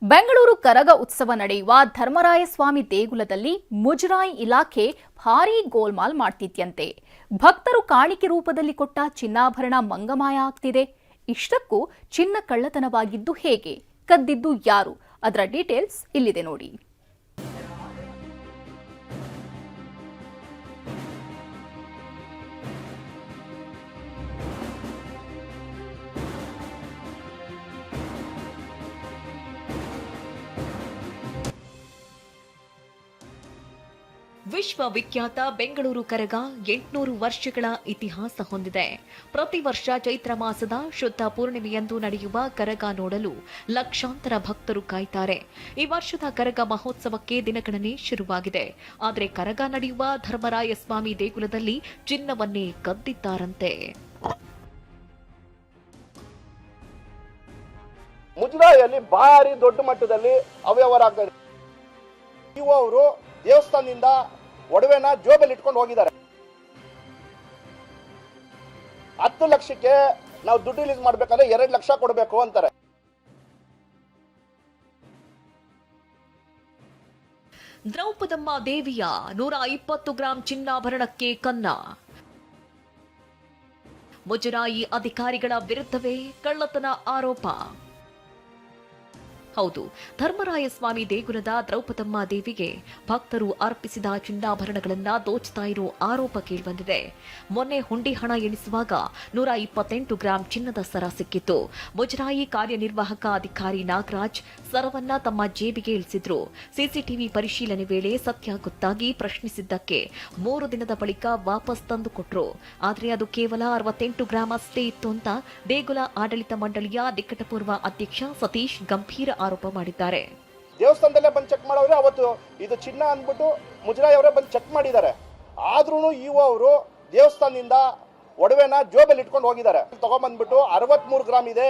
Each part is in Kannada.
ಬೆಂಗಳೂರು ಕರಗ ಉತ್ಸವ ನಡೆಯುವ ಧರ್ಮರಾಯಸ್ವಾಮಿ ದೇಗುಲದಲ್ಲಿ ಮುಜರಾಯಿ ಇಲಾಖೆ ಭಾರೀ ಗೋಲ್ಮಾಲ್ ಮಾಡ್ತಿದ್ಯಂತೆ. ಭಕ್ತರು ಕಾಣಿಕೆ ರೂಪದಲ್ಲಿ ಕೊಟ್ಟ ಚಿನ್ನಾಭರಣ ಮಂಗಮಾಯ ಆಗ್ತಿದೆ. ಇಷ್ಟಕ್ಕೂ ಚಿನ್ನ ಕಳ್ಳತನವಾಗಿದ್ದು ಹೇಗೆ, ಕದ್ದಿದ್ದು ಯಾರು, ಅದರ ಡೀಟೇಲ್ಸ್ ಇಲ್ಲಿದೆ ನೋಡಿ. ವಿಶ್ವವಿಖ್ಯಾತ ಬೆಂಗಳೂರು ಕರಗ 800 ವರ್ಷಗಳ ಇತಿಹಾಸ ಹೊಂದಿದೆ. ಪ್ರತಿ ವರ್ಷ ಚೈತ್ರ ಮಾಸದ ಶುದ್ಧ ಪೂರ್ಣಿಮೆಯಂದು ನಡೆಯುವ ಕರಗ ನೋಡಲು ಲಕ್ಷಾಂತರ ಭಕ್ತರು ಕಾಯ್ತಾರೆ. ಈ ವರ್ಷದ ಕರಗ ಮಹೋತ್ಸವಕ್ಕೆ ದಿನಗಣನೆ ಶುರುವಾಗಿದೆ. ಆದರೆ ಕರಗ ನಡೆಯುವ ಧರ್ಮರಾಯಸ್ವಾಮಿ ದೇಗುಲದಲ್ಲಿ ಚಿನ್ನವನ್ನೇ ಕದ್ದಿದ್ದಾರಂತೆ. ಮುಜರಾಯಿಯಲ್ಲಿ ಭಾರಿ ದೊಡ್ಡ ಮಟ್ಟದಲ್ಲಿ ಅವ್ಯವಹಾರ ಆಗ್ತದೆ. ಅವರು ದೇವಸ್ಥಾನದಿಂದ ಒಡವೆನ ಜೋಬಲ್ಲಿ ಇಟ್ಕೊಂಡು ಹೋಗಿದ್ದಾರೆ. 10 ಲಕ್ಷಕ್ಕೆ ನಾವು ದುಡ್ಡು ರಿಲೀಸ್ ಮಾಡ್ಬೇಕಂದ್ರೆ 2 ಲಕ್ಷ ಕೊಡಬೇಕು ಅಂತಾರೆ. ದ್ರೌಪದಮ್ಮ ದೇವಿಯ 120 ಗ್ರಾಂ ಚಿನ್ನಾಭರಣಕ್ಕೆ ಕನ್ನ. ಮುಜರಾಯಿ ಅಧಿಕಾರಿಗಳ ವಿರುದ್ಧವೇ ಕಳ್ಳತನ ಆರೋಪ. ಹೌದು, ಧರ್ಮರಾಯಸ್ವಾಮಿ ದೇಗುಲದ ದ್ರೌಪದಮ್ಮ ದೇವಿಗೆ ಭಕ್ತರು ಅರ್ಪಿಸಿದ ಚಿನ್ನಾಭರಣಗಳನ್ನ ದೋಚ್ತಾ ಇರೋ ಆರೋಪ ಕೇಳಿಬಂದಿದೆ. ಮೊನ್ನೆ ಹುಂಡಿ ಹಣ ಎಣಿಸುವಾಗ 128 ಗ್ರಾಂ ಚಿನ್ನದ ಸರ ಸಿಕ್ಕಿತ್ತು. ಮುಜರಾಯಿ ಕಾರ್ಯನಿರ್ವಾಹಕ ಅಧಿಕಾರಿ ನಾಗರಾಜ್ ಸರವನ್ನ ತಮ್ಮ ಜೇಬಿಗೆ ಇಳಿಸಿದ್ರು. ಸಿಸಿಟಿವಿ ಪರಿಶೀಲನೆ ವೇಳೆ ಸತ್ಯ ಗೊತ್ತಾಗಿ ಪ್ರಶ್ನಿಸಿದ್ದಕ್ಕೆ 3 ದಿನದ ಬಳಿಕ ವಾಪಸ್ ತಂದು ಕೊಟ್ರು. ಆದರೆ ಅದು ಕೇವಲ 68 ಗ್ರಾಂ ಅಷ್ಟೇ ಇತ್ತು ಅಂತ ದೇಗುಲ ಆಡಳಿತ ಮಂಡಳಿಯ ನಿಕಟಪೂರ್ವ ಅಧ್ಯಕ್ಷ ಸತೀಶ್ ಗಂಭೀರ ಆರೋಪ ಮಾಡಿದ್ದಾರೆ. ದೇವಸ್ಥಾನದಲ್ಲೇ ಬಂದು ಚೆಕ್ ಮಾಡೋರೆ, ಅವತ್ತು ಇದು ಚಿನ್ನ ಅಂದ್ಬಿಟ್ಟು ಮುಜರಾಯಿ ಅವರೇ ಬಂದು ಚೆಕ್ ಮಾಡಿದ್ದಾರೆ. ಆದ್ರೂ ಅವರು ದೇವಸ್ಥಾನದಿಂದ ಒಡವೆನ ಜೋಬಲ್ಲಿ ಇಟ್ಕೊಂಡು ಹೋಗಿದ್ದಾರೆ. ತಗೊಂಡ್ಬಂದ್ಬಿಟ್ಟು 63 ಗ್ರಾಂ ಇದೆ,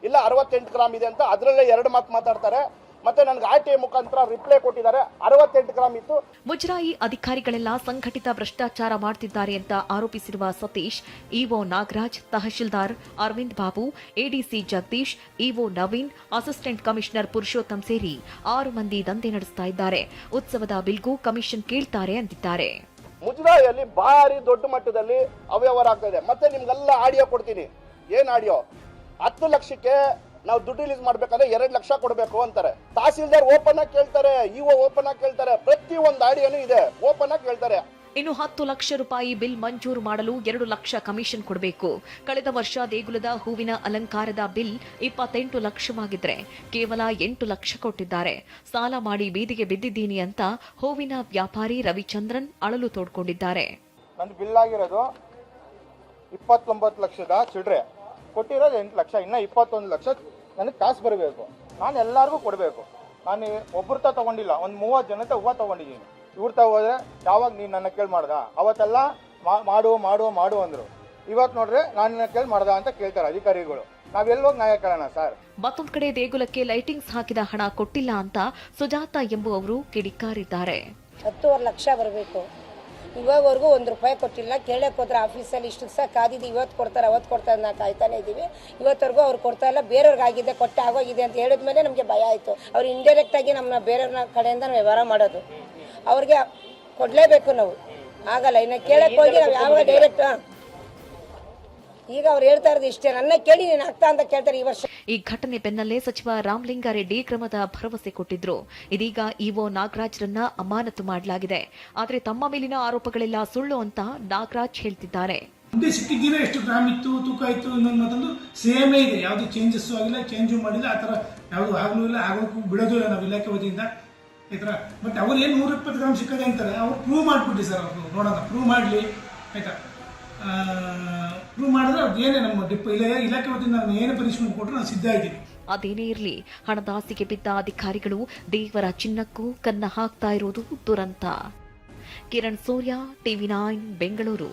ಇಲ್ಲ 68 ಗ್ರಾಂ ಇದೆ ಅಂತ ಅದರಲ್ಲೇ 2 ಮಾತು ಮಾತಾಡ್ತಾರೆ. ಮತ್ತೆ ನನಗೆ RTI ಮುಖಾಂತರ ರಿಪ್ಲೈ ಕೊಟ್ಟಿದ್ದಾರೆ, 68 ಗ್ರಾಂ ಇತ್ತು. ಮುಜರಾಯಿ ಅಧಿಕಾರಿಗಳೆಲ್ಲ ಸಂಘಟಿತ ಭ್ರಷ್ಟಾಚಾರ ಮಾಡ್ತಿದ್ದಾರೆ ಅಂತ ಆರೋಪಿಸಿರುವ Satish, EO Nagaraj, tahsildar Aravind Babu, ADC Jagadish, EO Naveen, assistant commissioner Purushottam ಸೇರಿ 6 ಮಂದಿ ದಂಧೆ ನಡೆಸ್ತಾ ಇದ್ದಾರೆ. ಉತ್ಸವದ ಬಿಲ್ಗೂ ಕಮಿಷನ್ ಕೇಳ್ತಾರೆ ಅಂದಿದ್ದಾರೆ. ಮುಜರಾಯಿಯಲ್ಲಿ ಭಾರಿ ದೊಡ್ಡ ಮಟ್ಟದಲ್ಲಿ ಅವ್ಯವಹಾರ ಆಗ್ತದೆ. ಮತ್ತೆ ನಿಮ್ಗೆಲ್ಲ ಆಡಿಯೋ ಕೊಡ್ತೀನಿ. ಏನ್ ಆಡಿಯೋ? 10 ಲಕ್ಷಕ್ಕೆ ನಾವು ದುಡ್ಡು ರಿಲೀಸ್ ಮಾಡ್ಬೇಕಂದ್ರೆ 2 ಲಕ್ಷ ಕೊಡಬೇಕು ಅಂತಾರೆ. ತಹಸೀಲ್ದಾರ್ ಓಪನ್ ಆಗಿ ಕೇಳ್ತಾರೆ, ಇಒ ಓಪನ್ ಆಗಿ ಕೇಳ್ತಾರೆ, ಪ್ರತಿ ಒಂದು ಆಡಿಯೋನು ಇದೆ, ಓಪನ್ ಆಗಿ ಕೇಳ್ತಾರೆ. ಇನ್ನು 10 ಲಕ್ಷ ರೂಪಾಯಿ ಬಿಲ್ ಮಂಜೂರು ಮಾಡಲು 2 ಲಕ್ಷ ಕಮಿಷನ್ ಕೊಡಬೇಕು. ಕಳೆದ ವರ್ಷ ದೇಗುಲದ ಹೂವಿನ ಅಲಂಕಾರದ ಬಿಲ್ 28 ಲಕ್ಷವಾಗಿದ್ರೆ ಕೇವಲ 8 ಲಕ್ಷ ಕೊಟ್ಟಿದ್ದಾರೆ. ಸಾಲ ಮಾಡಿ ಬೀದಿಗೆ ಬಿದ್ದಿದ್ದೀನಿ ಅಂತ ಹೂವಿನ ವ್ಯಾಪಾರಿ ರವಿಚಂದ್ರನ್ ಅಳಲು ತೋಡ್ಕೊಂಡಿದ್ದಾರೆ. ನಂದು ಬಿಲ್ ಆಗಿರೋದು 29 ಲಕ್ಷದ ಚಿಲ್ಡ್ರೆ, ಕೊಟ್ಟಿರೋದು 8 ಲಕ್ಷ, ಇನ್ನ 21 ಲಕ್ಷ ನನಗೆ ಕಾಸು ಬರಬೇಕು. ನಾನು ಎಲ್ಲರಿಗೂ ಕೊಡಬೇಕು. ನಾನು ಒಬ್ಬರ ತಗೊಂಡಿಲ್ಲ, ಒಂದು 30 ಜನ ಹೂವು ತಗೊಂಡಿದ್ದೀನಿ. ಇವ್ರ ಹೋದ್ರೆ ಯಾವಾಗ ನೀನು ನನ್ನ ಕೇಳಿ ಮಾಡ್ದ? ಅವತ್ತೆಲ್ಲ ಮಾಡು ಅಂದ್ರು. ಇವತ್ತು ನೋಡ್ರೆ ನಾನು ಕೇಳಿ ಮಾಡ್ದ ಅಂತ ಕೇಳ್ತಾರೆ ಅಧಿಕಾರಿಗಳು. ನಾವೆಲ್ಲೋಗಿ ನ್ಯಾಯ ಕೇಳೋಣ ಸರ್? ಮತ್ತೊಂದು ಕಡೆ ದೇಗುಲಕ್ಕೆ ಲೈಟಿಂಗ್ಸ್ ಹಾಕಿದ ಹಣ ಕೊಟ್ಟಿಲ್ಲ ಅಂತ ಸುಜಾತ ಎಂಬುವವರು ಕಿಡಿಕಾರಿದ್ದಾರೆ. 10 ಲಕ್ಷ ಬರಬೇಕು. ಇವಾಗವರೆಗೂ 1 ರೂಪಾಯಿ ಕೊಟ್ಟಿಲ್ಲ. ಕೇಳಕ್ಕೆ ಹೋದ್ರೆ ಆಫೀಸಲ್ಲಿ ಇಷ್ಟು ಸಹ ಕಾದಿದ್ದು, ಇವತ್ತು ಕೊಡ್ತಾರೆ ಅವತ್ತು ಕೊಡ್ತಾರೆ ನಾವು ಕಾಯ್ತಾನೆ ಇದ್ದೀವಿ. ಇವತ್ತವರೆಗೂ ಅವ್ರು ಕೊಡ್ತಾ ಇಲ್ಲ. ಬೇರೆಯವ್ರಿಗೆ ಆಗಿದೆ, ಕೊಟ್ಟೆ ಆಗೋಗಿದೆ ಅಂತ ಹೇಳಿದ್ಮೇಲೆ ನಮಗೆ ಭಯ ಆಯಿತು. ಅವ್ರು ಇಂಡೈರೆಕ್ಟಾಗಿ ನಮ್ಮ ಬೇರೆಯವ್ರನ್ನ ಕಡೆಯಿಂದ ನಾವು ವ್ಯವಹಾರ ಮಾಡೋದು. ಅವ್ರಿಗೆ ಕೊಡಲೇಬೇಕು ನಾವು, ಆಗಲ್ಲ. ಇನ್ನು ಕೇಳಕ್ಕೆ ಹೋಗಿ ನಾವು ಯಾವಾಗ ಡೈರೆಕ್ಟ್ ಈಗ ಅವ್ರು ಹೇಳ್ತಾ ಇರೋದು ಇಷ್ಟೇ, ನನ್ನ ಕೇಳಿ ನೀನು ಆಗ್ತಾ ಅಂತ ಕೇಳ್ತಾರೆ. ಈ ವರ್ಷ ಈ ಘಟನೆ ಬೆನ್ನಲ್ಲೇ ಸಚಿವ ರಾಮಲಿಂಗಾರೆಡ್ಡಿ ಕ್ರಮದ ಭರವಸೆ ಕೊಟ್ಟಿದ್ರು. ಇದೀಗ ಇಒ ನಾಗರಾಜ್ರನ್ನ ಅಮಾನತು ಮಾಡಲಾಗಿದೆ. ಆದರೆ ತಮ್ಮ ಮೇಲಿನ ಆರೋಪಗಳೆಲ್ಲ ಸುಳ್ಳು ಅಂತ ನಾಗರಾಜ್ ಹೇಳ್ತಿದ್ದಾರೆ. ಮುಂದೆ ಸಿಕ್ಕಿದ್ದೀರಾ, ಎಷ್ಟು ಗ್ರಾಮ್ ಇತ್ತು, ತೂಕ ಇತ್ತು, ಇನ್ನೊಂದು ಮತ್ತೊಂದು ಸೇಮೇ ಇದೆ. ಯಾವುದು ಚೇಂಜಸ್ ಆಗಿಲ್ಲ, ಚೇಂಜು ಮಾಡಿಲ್ಲ, ಆ ಥರ ಯಾವುದು ಆಗಲೂ ಇಲ್ಲ, ಆಗೋಕ್ಕೂ ಬಿಡೋದು ಇಲ್ಲ ನಾವು ಇಲಾಖೆ ವತಿಯಿಂದ ಈ ಥರ. ಬಟ್ ಅವ್ರು ಏನು 120 ಗ್ರಾಮ್ ಸಿಕ್ಕದೆ ಅಂತಾರೆ, ಅವ್ರು ಪ್ರೂವ್ ಮಾಡಿಬಿಟ್ಟಿ ಸರ್. ಅವರು ನೋಡೋಣ, ಪ್ರೂವ್ ಮಾಡಲಿ ಆಯ್ತಾ. ಪ್ರೂವ್ ಮಾಡಿದ್ರೆ ಅವ್ರು ಏನೇ ನಮ್ಮ ಇಲಾಖೆ ವತಿಯಿಂದ ನಾನು ಏನೇ ಪನಿಷ್ಮೆಂಟ್ ಕೊಟ್ಟರು ನಾನು ಸಿದ್ಧ ಇದ್ದೀನಿ. ಅದೇನೇ ಇರಲಿ, ಹಣದಾಸೆಗೆ ಬಿದ್ದ ಅಧಿಕಾರಿಗಳು ದೇವರ ಚಿನ್ನಕ್ಕೂ ಕನ್ನ ಹಾಕ್ತಾ ಇರೋದು ದುರಂತ. ಕಿರಣ್ ಸೂರ್ಯ, TV9 ಬೆಂಗಳೂರು.